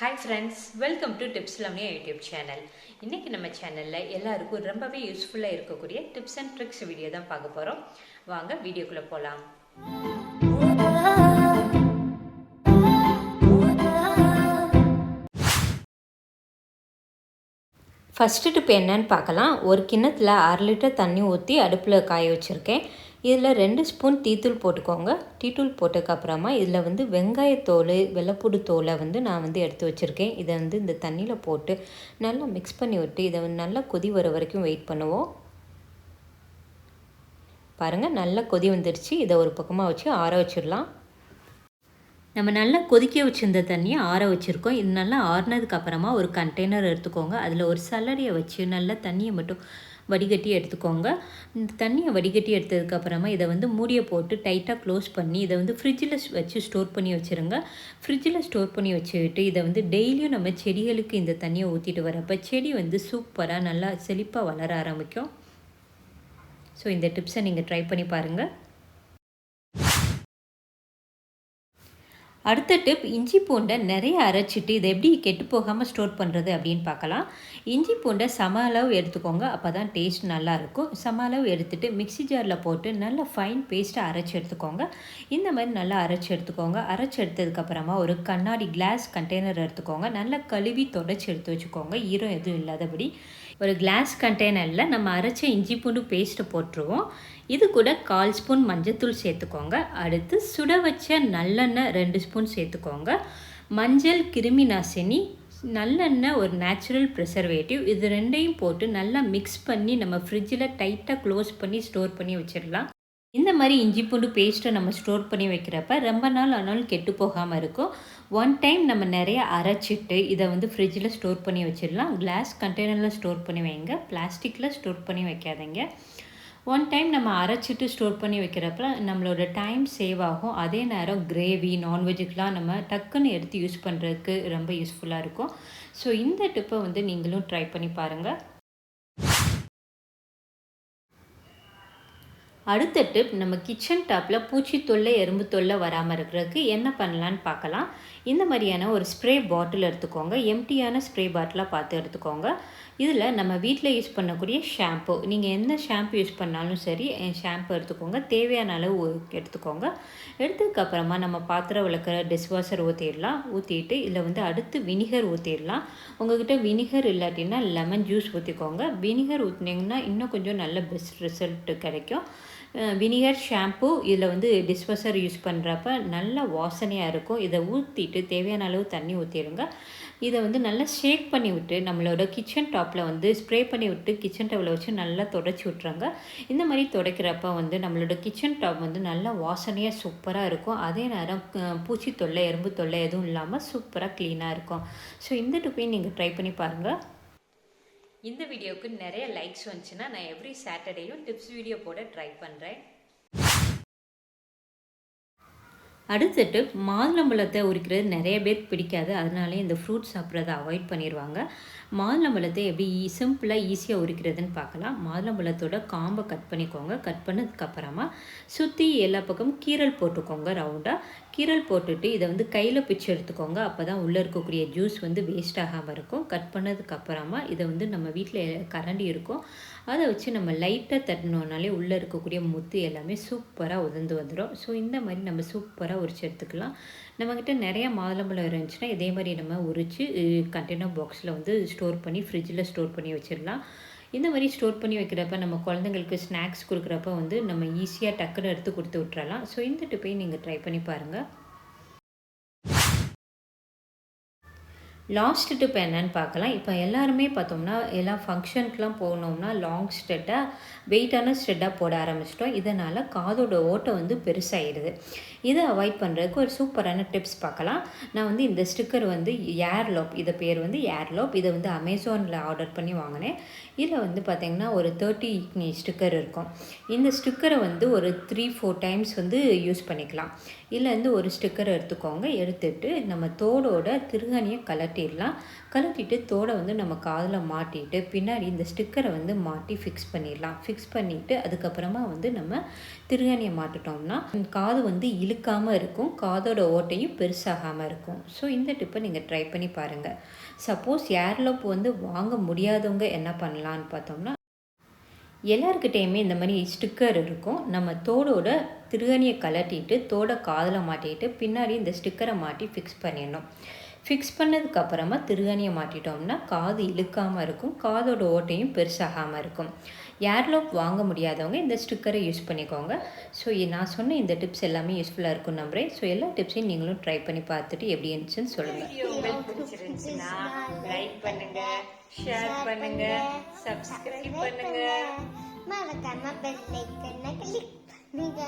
Hi friends, welcome to TipsLavanya YouTube channel. இன்னைக்கு நம்ம சேனல்ல எல்லாருக்கும் ரொம்பவே யூஸ்ஃபுல்லா இருக்கக்கூடிய டிப்ஸ் அண்ட் ட்ரிக்ஸ் வீடியோ தான் பார்க்க போறோம். வாங்க வீடியோக்குள்ள போலாம். ஃபர்ஸ்ட் டிப் என்னன்னு பார்க்கலாம். ஒரு கிண்ணத்தில் 1/2 லிட்டர் தண்ணி ஊற்றி அடுப்பில் காய வச்சுருக்கேன். இதில் 2 ஸ்பூன் டீத்தூள் போட்டுக்கோங்க. டீத்தூள் போட்டதுக்கப்புறமா இதில் வெங்காயத்தோல் வெள்ளைப்பூடு தோலை நான் எடுத்து வச்சுருக்கேன். இதை இந்த தண்ணியில் போட்டு நல்லா மிக்ஸ் பண்ணி விட்டு இதை நல்லா கொதி வர வரைக்கும் வெயிட் பண்ணுவோம். பாருங்கள், நல்லா கொதி வந்துடுச்சு. இதை ஒரு பக்கமாக வச்சு ஆற வச்சிடலாம். நம்ம நல்லா கொதிக்க வச்சுருந்த தண்ணியை ஆற வச்சுருக்கோம். இது நல்லா ஆறுனதுக்கப்புறமா ஒரு கண்டெய்னர் எடுத்துக்கோங்க. அதில் ஒரு சல்லடையை வச்சு நல்லா தண்ணியை மட்டும் வடிகட்டி எடுத்துக்கோங்க. இந்த தண்ணியை வடிகட்டி எடுத்ததுக்கப்புறமா இதை மூடியை போட்டு டைட்டாக க்ளோஸ் பண்ணி இதை ஃப்ரிட்ஜில் வச்சு ஸ்டோர் பண்ணி வச்சுருங்க. ஃப்ரிட்ஜில் ஸ்டோர் பண்ணி வச்சுக்கிட்டு இதை டெய்லியும் நம்ம செடிகளுக்கு இந்த தண்ணியை ஊற்றிட்டு வரப்போ செடி சூப்பராக நல்லா செழிப்பாக வளர ஆரம்பிக்கும். ஸோ இந்த டிப்ஸை நீங்கள் ட்ரை பண்ணி பாருங்கள். அடுத்த டிப், இஞ்சி பூண்டை நிறைய அரைச்சிட்டு இதை எப்படி கெட்டு போகாமல் ஸ்டோர் பண்ணுறது அப்படின்னு பார்க்கலாம். இஞ்சி பூண்டை சம அளவு எடுத்துக்கோங்க, அப்போ தான் டேஸ்ட் நல்லாயிருக்கும். சம அளவு எடுத்துகிட்டு மிக்ஸி ஜாரில் போட்டு நல்லா ஃபைன் பேஸ்ட்டாக அரைச்சி எடுத்துக்கோங்க. இந்த மாதிரி நல்லா அரைச்சி எடுத்துக்கோங்க. அரைச்சி எடுத்ததுக்கப்புறமா ஒரு கண்ணாடி கிளாஸ் கண்டெய்னர் எடுத்துக்கோங்க. நல்லா கழுவி தொடச்சி எடுத்து வச்சுக்கோங்க, ஈரம் எதுவும் இல்லாதபடி. ஒரு கிளாஸ் கண்டெய்னரில் நம்ம அரைச்ச இஞ்சி பூண்டு பேஸ்ட்டை போட்டுருவோம். இது கூட 1/4 ஸ்பூன் மஞ்சத்தூள் சேர்த்துக்கோங்க. அடுத்து சுட வச்ச நல்லெண்ணெய் 2 ஸ்பூன் சேர்த்துக்கோங்க. மஞ்சள், கிருமி நாசினி, நல்லெண்ணெய், ஒரு நேச்சுரல் ப்ரிசர்வேட்டிவ், இது ரெண்டையும் போட்டு நல்லா மிக்ஸ் பண்ணி நம்ம ஃப்ரிட்ஜில் டைட்டாக க்ளோஸ் பண்ணி ஸ்டோர் பண்ணி வச்சிடலாம். இந்த மாதிரி இஞ்சி பூண்டு பேஸ்ட்டை நம்ம ஸ்டோர் பண்ணி வைக்கிறப்ப ரொம்ப நாள் ஆனாலும் கெட்டு போகாமல் இருக்கும். ஒன் டைம் நம்ம நிறைய அரைச்சிட்டு இதை ஃப்ரிட்ஜில் ஸ்டோர் பண்ணி வச்சிடலாம். கிளாஸ் கண்டெய்னரில் ஸ்டோர் பண்ணி வைங்க, பிளாஸ்டிக்கில் ஸ்டோர் பண்ணி வைக்காதீங்க. ஒன் டைம் நம்ம அரைச்சிட்டு ஸ்டோர் பண்ணி வைக்கிறப்ப நம்மளோட டைம் சேவ் ஆகும். அதே நேரம் கிரேவி, நான்வெஜ்ஜுக்கெலாம் நம்ம டக்குன்னு எடுத்து யூஸ் பண்ணுறதுக்கு ரொம்ப யூஸ்ஃபுல்லாக இருக்கும். ஸோ இந்த டிப்பை நீங்களும் ட்ரை பண்ணி பாருங்கள். அடுத்த டிப், நம்ம கிச்சன் டாப்பில் பூச்சி தொல்லை, எறும்பு தொல்லை வராமல் இருக்கிறதுக்கு என்ன பண்ணலான்னு பார்க்கலாம். இந்த மாதிரியான ஒரு ஸ்ப்ரே பாட்டில் எடுத்துக்கோங்க. எம்டியான ஸ்ப்ரே பாட்டிலாக பார்த்து எடுத்துக்கோங்க. இதில் நம்ம வீட்டில் யூஸ் பண்ணக்கூடிய ஷாம்பு, நீங்கள் எந்த ஷாம்பு யூஸ் பண்ணாலும் சரி ஷாம்பு எடுத்துக்கோங்க. தேவையான அளவு எடுத்துக்கோங்க. எடுத்ததுக்கப்புறமா நம்ம பாத்திரம் விளக்குற டிஷ்வாஷர் ஊற்றிடலாம். ஊற்றிட்டு இதில் அடுத்து வினிகர் ஊற்றிடலாம். உங்கள்கிட்ட வினிகர் இல்லாட்டின்னா லெமன் ஜூஸ் ஊற்றிக்கோங்க. வினிகர் ஊற்றினீங்கன்னா இன்னும் கொஞ்சம் நல்ல பெஸ்ட் ரிசல்ட் கிடைக்கும். வினிகர் ஷாம்பு இதில் டிஷ்வாஷர் யூஸ் பண்ணுறப்ப நல்ல வாசனையாக இருக்கும். இதை ஊற்றிட்டு தேவையான அளவு தண்ணி ஊற்றிடுங்க. இதை நல்லா ஷேக் பண்ணி விட்டு நம்மளோட கிச்சன் டாப்பில் ஸ்ப்ரே பண்ணி விட்டு கிச்சன் டவலை வச்சு நல்லா தொடச்சி விட்றாங்க. இந்த மாதிரி துடைக்கிறப்ப நம்மளோட கிச்சன் டாப் நல்லா வாசனையாக சூப்பராக இருக்கும். அதே நேரம் பூச்சி தொல்லை, எறும்பு தொல்லை எதுவும் இல்லாமல் சூப்பராக க்ளீனாக இருக்கும். ஸோ இந்த டிப்பையும் நீங்கள் ட்ரை பண்ணி பாருங்கள். இந்த வீடியோவுக்கு நிறைய லைக்ஸ் வந்துச்சுன்னா நான் எவ்ரி சாட்டர்டேயும் டிப்ஸ் வீடியோ போட ட்ரை பண்ணுறேன். அடுத்துட்டு மாதுளம்பழத்தை உரிக்கிறது நிறைய பேருக்கு பிடிக்காது. அதனாலே இந்த ஃப்ரூட் சாப்பிட்றத அவாய்ட் பண்ணிடுவாங்க. மாதுளம்பழத்தை எப்படி சிம்பிளாக ஈஸியாக உரிக்கிறதுன்னு பார்க்கலாம். மாதுளம்பழத்தோட காம்பை கட் பண்ணிக்கோங்க. கட் பண்ணதுக்கப்புறமா சுற்றி எல்லா பக்கமும் கீரல் போட்டுக்கோங்க. ரவுண்டாக கீரல் போட்டுட்டு இதை கையில் பிச்சு எடுத்துக்கோங்க. அப்போ தான் உள்ளே இருக்கக்கூடிய ஜூஸ் வேஸ்ட் ஆகாமல் இருக்கும். கட் பண்ணதுக்கப்புறமா இதை நம்ம வீட்டில் கரண்டி இருக்கும், அதை வச்சு நம்ம லைட்டாக தட்டினோன்னாலே உள்ளே இருக்கக்கூடிய முத்து எல்லாமே சூப்பராக உதிர்ந்து வந்துடும். ஸோ இந்த மாதிரி நம்ம சூப்பராக உரிச்சு எடுத்துக்கலாம். நம்மக்கிட்ட நிறைய மாதுளம்பழம் இருந்துச்சுன்னா இதே மாதிரி நம்ம உரித்து கண்டெய்னர் பாக்ஸில் ஸ்டோர் பண்ணி ஃப்ரிட்ஜில் ஸ்டோர் பண்ணி வச்சிடலாம். இந்த மாதிரி ஸ்டோர் பண்ணி வைக்கிறப்ப நம்ம குழந்தைங்களுக்கு ஸ்நாக்ஸ் கொடுக்குறப்ப நம்ம ஈஸியாக டக்குன்னு எடுத்து கொடுத்து விட்டுறலாம். ஸோ இந்த டிப்பையும் நீங்கள் ட்ரை பண்ணி பாருங்கள். லாஸ்ட் டிப் என்னன்னு பார்க்கலாம். இப்போ எல்லாருமே பார்த்தோம்னா எல்லா ஃபங்க்ஷனுக்குலாம் போனோம்னா லாங் ஸ்ட்ரெட்டாக வெயிட்டான ஸ்ட்ரெட்டாக போட ஆரம்பிச்சிட்டோம். இதனால் காதோட ஓட்டை பெருசாகிடுது. இதை அவாய்ட் பண்ணுறதுக்கு ஒரு சூப்பரான டிப்ஸ் பார்க்கலாம். நான் இந்த ஸ்டிக்கர் ஏர்லாப், இதை பேர் ஏர்லாப், இதை அமேசானில் ஆர்டர் பண்ணி வாங்கினேன். இதில் பார்த்திங்கன்னா ஒரு 30 ஸ்டிக்கர் இருக்கும். இந்த ஸ்டிக்கரை ஒரு 3-4 டைம்ஸ் யூஸ் பண்ணிக்கலாம். இதில் ஒரு ஸ்டிக்கர் எடுத்துக்கோங்க. எடுத்துட்டு நம்ம தோடோட திருகாணியை கலெக்ட் கழட்டிடலாம். கழட்டிட்டு தோடை வந்து நம்ம காதில் மாட்டிட்டு பின்னாடி இந்த ஸ்டிக்கரை வந்து மாட்டி ஃபிக்ஸ் பண்ணிடலாம். ஃபிக்ஸ் பண்ணிவிட்டு அதுக்கப்புறமா வந்து நம்ம திருகாணியை மாட்டிட்டோம்னா காது வந்து இழுக்காமல் இருக்கும், காதோட ஓட்டையும் பெருசாகாமல் இருக்கும். ஸோ இந்த டிப்பை நீங்கள் ட்ரை பண்ணி பாருங்கள். சப்போஸ் ஏர்லோப் வந்து வாங்க முடியாதவங்க என்ன பண்ணலான்னு பார்த்தோம்னா, எல்லாருக்கிட்டேயுமே இந்த மாதிரி ஸ்டிக்கர் இருக்கும். நம்ம தோடோட திருகாணியை கழட்டிட்டு தோடை காதில் மாட்டிட்டு பின்னாடி இந்த ஸ்டிக்கரை மாட்டி ஃபிக்ஸ் பண்ணிடணும். ஃபிக்ஸ் பண்ணதுக்கப்புறமா திருகாணியை மாட்டிட்டோம்னா காது இழுக்காமல் இருக்கும், காதோட ஓட்டையும் பெருசாகாமல் இருக்கும். ஏர்லோப் வாங்க முடியாதவங்க இந்த ஸ்டிக்கரை யூஸ் பண்ணிக்கோங்க. ஸோ நான் சொன்ன இந்த டிப்ஸ் எல்லாமே யூஸ்ஃபுல்லாக இருக்கும் நம்புகிறேன். ஸோ எல்லா டிப்ஸையும் நீங்களும் ட்ரை பண்ணி பார்த்துட்டு எப்படி இருந்துச்சுன்னு சொல்லுங்கள். உங்களுக்கு பிடிச்சிருந்துச்சுன்னா லைக் பண்ணுங்கள், ஷேர் பண்ணுங்கள், சப்ஸ்கிரைப் பண்ணுங்கள். மறக்காம பெல் ஐகானை கிளிக் பண்ணுங்க.